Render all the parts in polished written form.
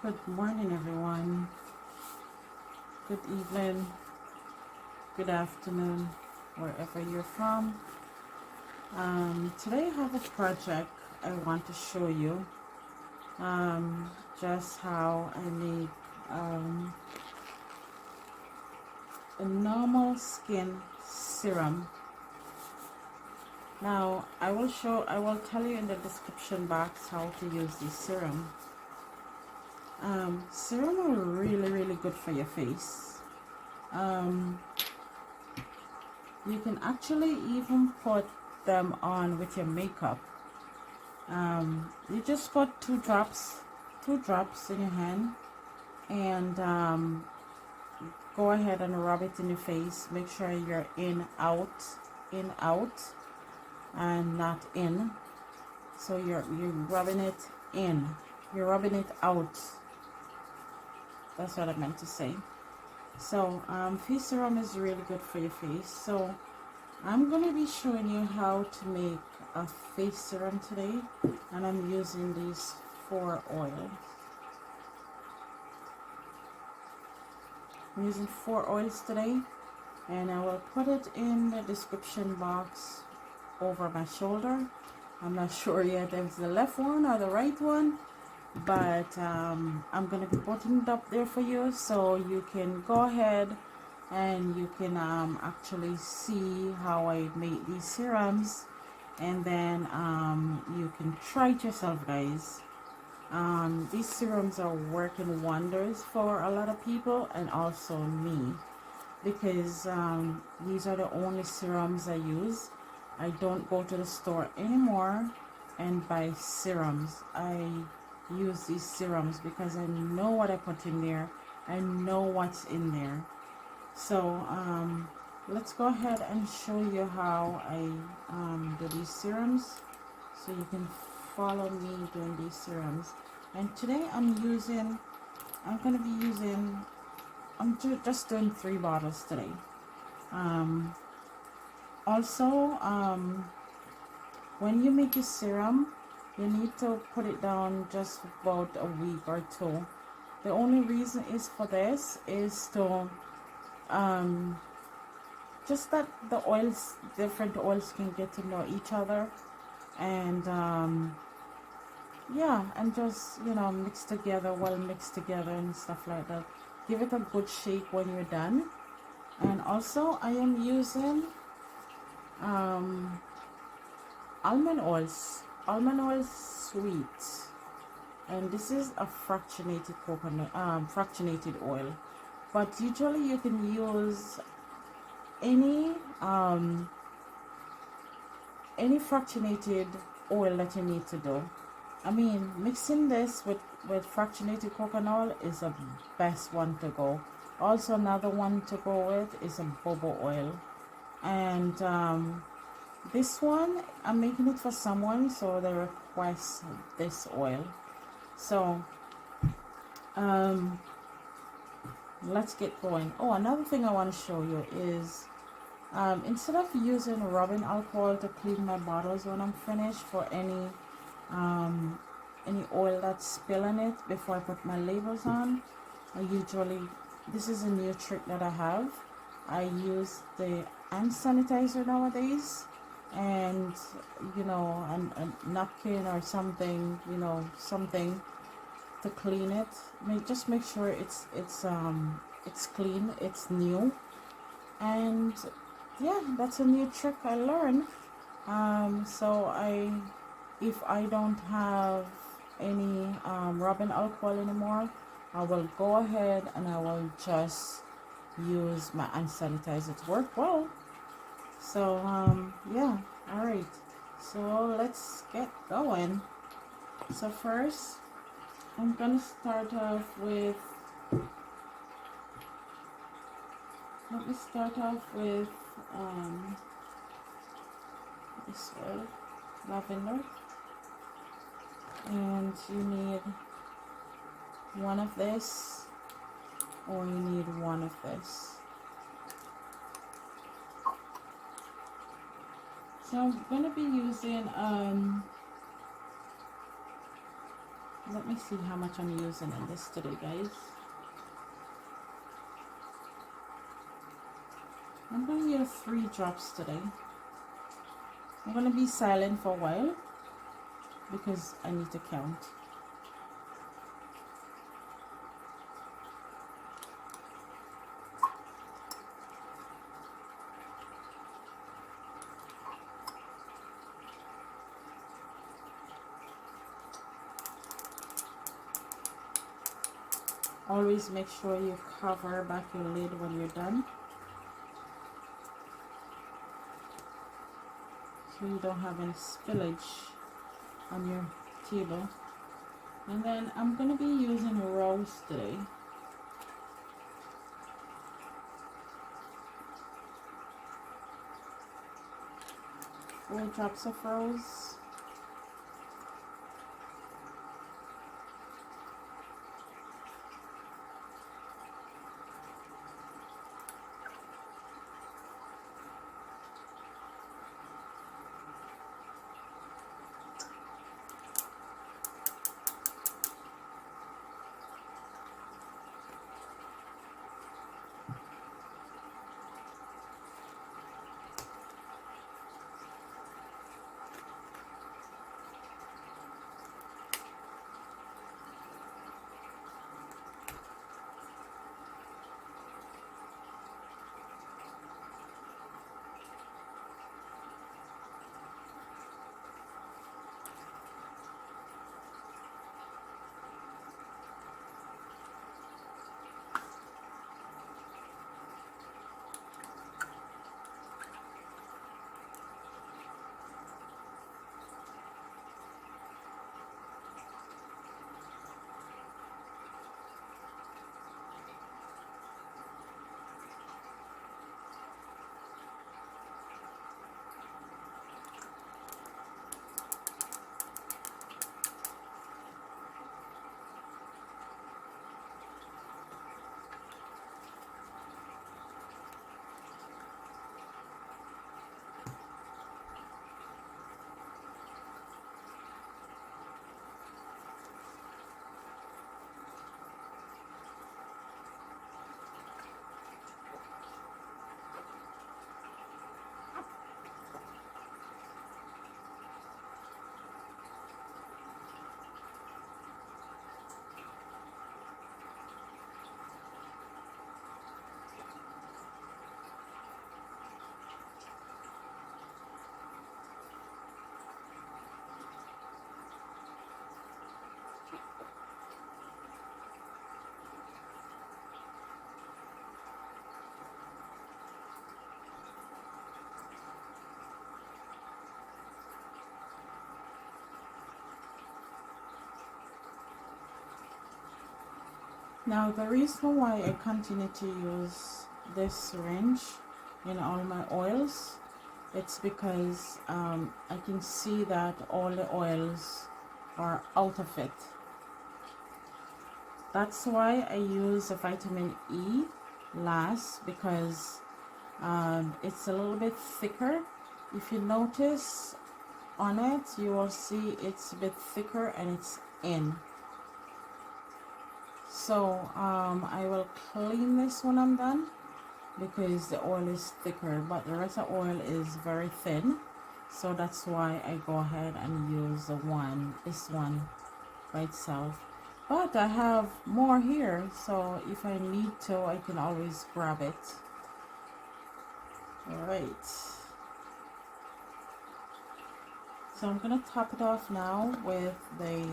Good morning, everyone. Good evening, good afternoon, wherever you're from. Today I have a project I want to show you. Just how I make a normal skin serum. Now I will tell you in the description box how to use this serum. Serum are really good for your face. You can actually even put them on with your makeup. You just put two drops in your hand, and go ahead and rub it in your face. Make sure you're in out, and not in. So you're rubbing it in, you're rubbing it out. That's what I meant to say. So face serum is really good for your face. So I'm going to be showing you how to make a face serum today, and I'm using these 4 oils. I'm using 4 oils today, and I will put it in the description box over my shoulder. I'm not sure yet if it's the left one or the right one, but I'm going to be putting it up there for you, so you can go ahead and you can actually see how I make these serums, and then you can try it yourself, guys. These serums are working wonders for a lot of people, and also me, because these are the only serums I use. I don't go to the store anymore and buy serums. I use these serums because I know what I put in there. I know what's in there. So let's go ahead and show you how I do these serums, so you can follow me doing these serums. And today I'm just doing 3 bottles today. Also, when you make your serum, you need to put it down just about a week or 2. The only reason is for this is to just that the oils, different oils, can get to know each other, and yeah, and just, you know, mix together, and stuff like that. Give it a good shake when you're done. And also I am using almond oils sweet, and this is a fractionated coconut fractionated oil, but usually you can use any fractionated oil that you need to do. I mean, mixing this with fractionated coconut is the best one to go. Also, another one to go with is a bobo oil, and this one I'm making it for someone, so they request this oil. So let's get going. Oh, another thing I want to show you is instead of using rubbing alcohol to clean my bottles when I'm finished for any oil that's spilling it before I put my labels on, I usually, this is a new trick that I have. I use the hand sanitizer nowadays, and you know, a napkin or something, you know, something to clean it. Just make sure it's clean, it's new. And yeah, that's a new trick I learned. So if I don't have any rubbing alcohol anymore, I will go ahead and I will just use my hand sanitizer to work well. So yeah, all right, so let's get going. So first I'm gonna start off with this oil, lavender, and you need one of this, or you need one of this. So I'm going to be using Let me see how much I'm using in this today, guys. I'm going to use 3 drops today. I'm going to be silent for a while because I need to count. Always make sure you cover back your lid when you're done, so you don't have any spillage on your table. And then I'm going to be using rose today. Four drops of rose. Now the reason why I continue to use this syringe in all my oils, it's because I can see that all the oils are out of it. That's why I use the vitamin E last, because it's a little bit thicker. If you notice on it, you will see it's a bit thicker and it's in. So I will clean this when I'm done, because the oil is thicker, but the rest of the oil is very thin. So that's why I go ahead and use this one by itself. But I have more here, so if I need to, I can always grab it. Alright. So I'm going to top it off now with the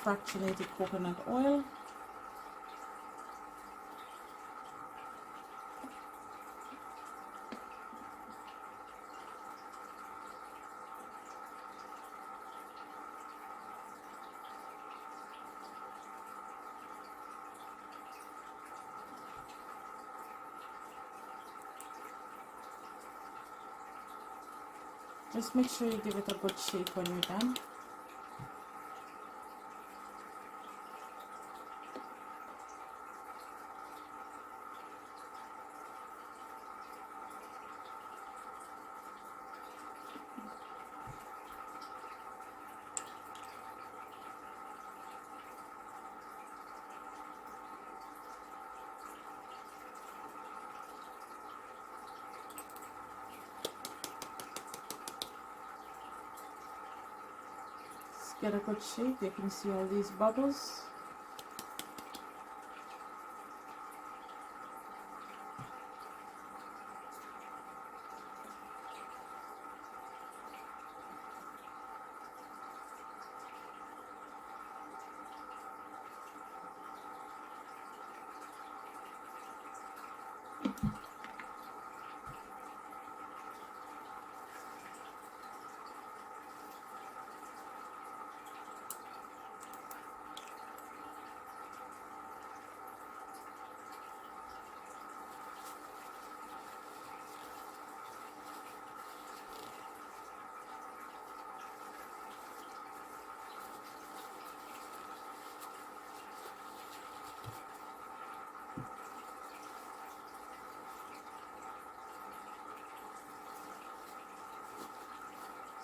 fractionated coconut oil. Just make sure you give it a good shake when you're done. get a good shake. You can see all these bubbles.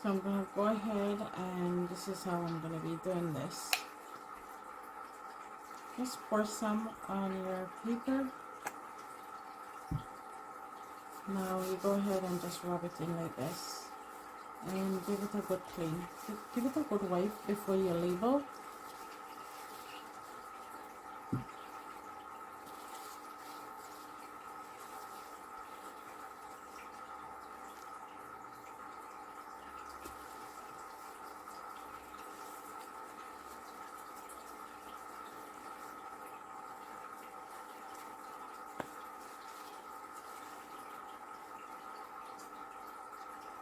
So I'm going to go ahead, and this is how I'm going to be doing this. Just pour some on your paper. Now you go ahead and just rub it in like this. And give it a good clean. Give it a good wipe before you label.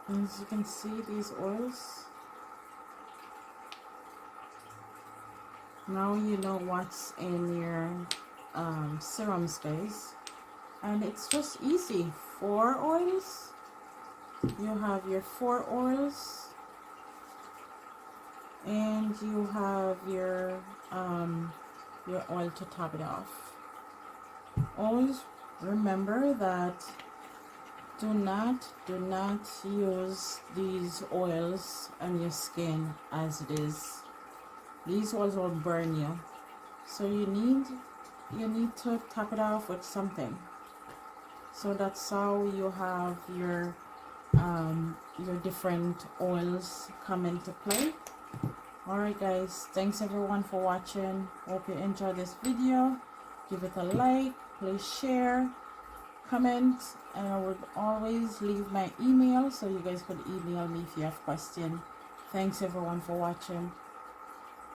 As you can see, these oils, now you know what's in your serum space, and it's just easy. 4 oils. You have your 4 oils, and you have your oil to top it off. Always remember that do not use these oils on your skin as it is. These oils will burn you, so you need to top it off with something. So that's how you have your different oils come into play. Alright guys, thanks everyone for watching. Hope you enjoyed this video. Give it a like, please share, comment, and I would always leave my email so you guys could email me if you have questions. Thanks everyone for watching.